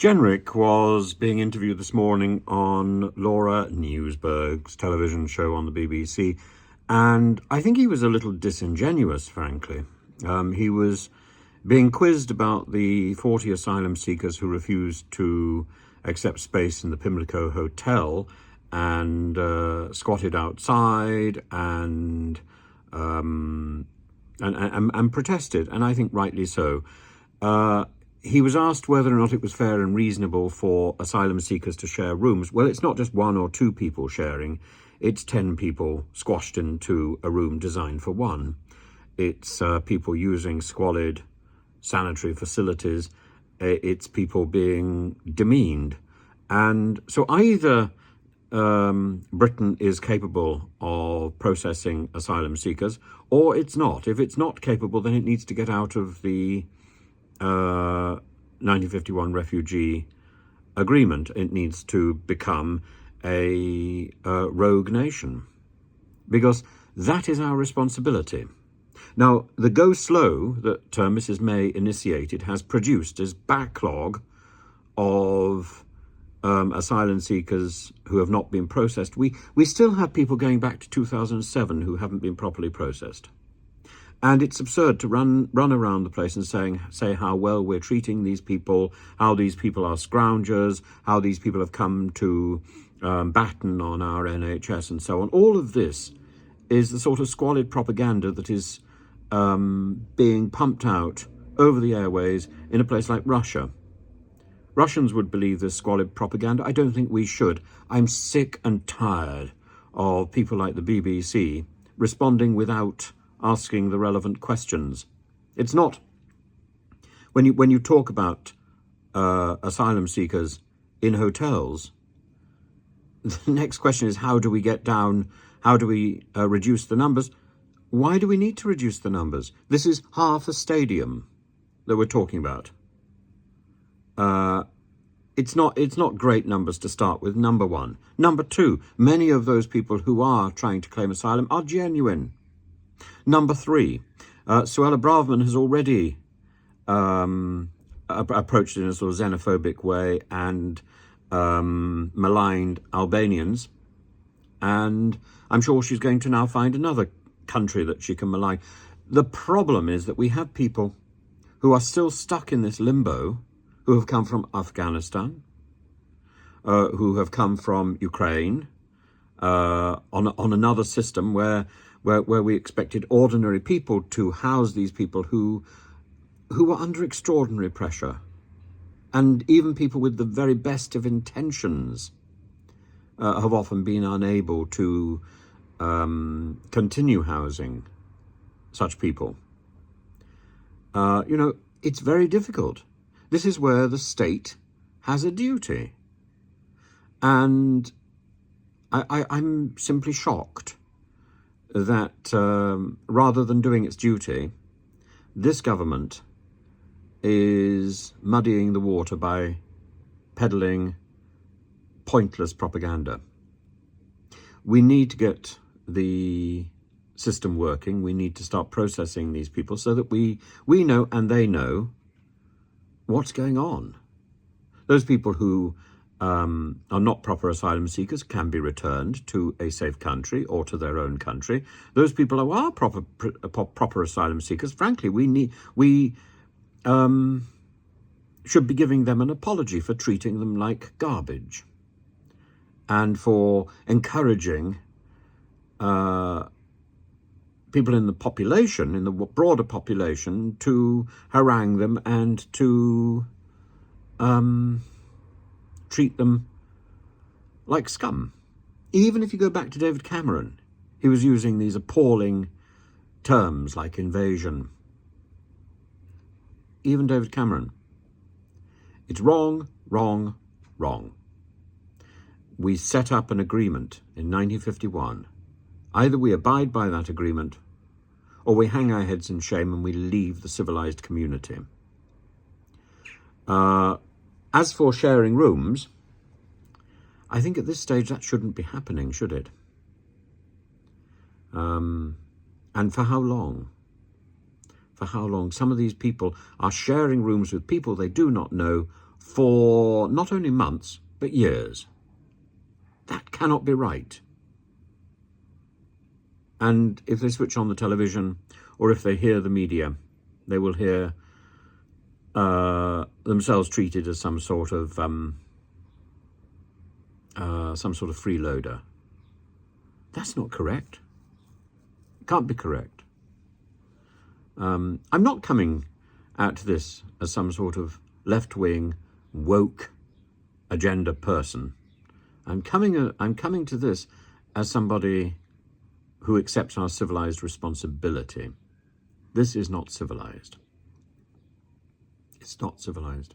Jenrick was being interviewed this morning on Laura Newsberg's television show on the BBC, and I think he was a little disingenuous, frankly. He was being quizzed about the 40 asylum seekers who refused to accept space in the Pimlico Hotel and squatted outside and protested, and I think rightly so. He was asked whether or not it was fair and reasonable for asylum seekers to share rooms. Well, it's not just one or two people sharing. It's 10 people squashed into a room designed for one. It's people using squalid sanitary facilities. It's people being demeaned. And so either Britain is capable of processing asylum seekers, or it's not. If it's not capable, then it needs to get out of the 1951 refugee agreement. It needs to become a rogue nation, because that is our responsibility. Now, the go slow that Mrs. May initiated has produced this backlog of asylum seekers who have not been processed. We still have people going back to 2007 who haven't been properly processed. And it's absurd to run around the place and say how well we're treating these people, how these people are scroungers, how these people have come to batten on our NHS and so on. All of this is the sort of squalid propaganda that is being pumped out over the airways in a place like Russia. Russians would believe this squalid propaganda. I don't think we should. I'm sick and tired of people like the BBC responding without asking the relevant questions. It's not, when you talk about asylum seekers in hotels, the next question is, how do we get down, how do we reduce the numbers? Why do we need to reduce the numbers? This is half a stadium that we're talking about. It's not great numbers to start with, number one. Number two, many of those people who are trying to claim asylum are genuine. Number three, Suella Braverman has already approached it in a sort of xenophobic way and maligned Albanians. And I'm sure she's going to now find another country that she can malign. The problem is that we have people who are still stuck in this limbo, who have come from Afghanistan, who have come from Ukraine, on another system where we expected ordinary people to house these people who were under extraordinary pressure. And even people with the very best of intentions have often been unable to continue housing such people. It's very difficult. This is where the state has a duty. And I'm simply shocked that rather than doing its duty, this government is muddying the water by peddling pointless propaganda. We need to get the system working. We need to start processing these people so that we know and they know what's going on. Those people who are not proper asylum seekers can be returned to a safe country or to their own country. Those people who are proper asylum seekers, frankly, we should be giving them an apology for treating them like garbage and for encouraging people in the population, in the broader population, to harangue them and to treat them like scum. Even if you go back to David Cameron, he was using these appalling terms like invasion. Even David Cameron. It's wrong, wrong, wrong. We set up an agreement in 1951. Either we abide by that agreement, or we hang our heads in shame and we leave the civilised community. As for sharing rooms, I think at this stage that shouldn't be happening, should it? And for how long? For how long? Some of these people are sharing rooms with people they do not know for not only months, but years. That cannot be right. And if they switch on the television, or if they hear the media, they will hear themselves treated as some sort of freeloader. That's not correct. It can't be correct. I'm not coming at this as some sort of left-wing, woke agenda person. I'm coming to this as somebody who accepts our civilized responsibility. This is not civilized. It's not civilized.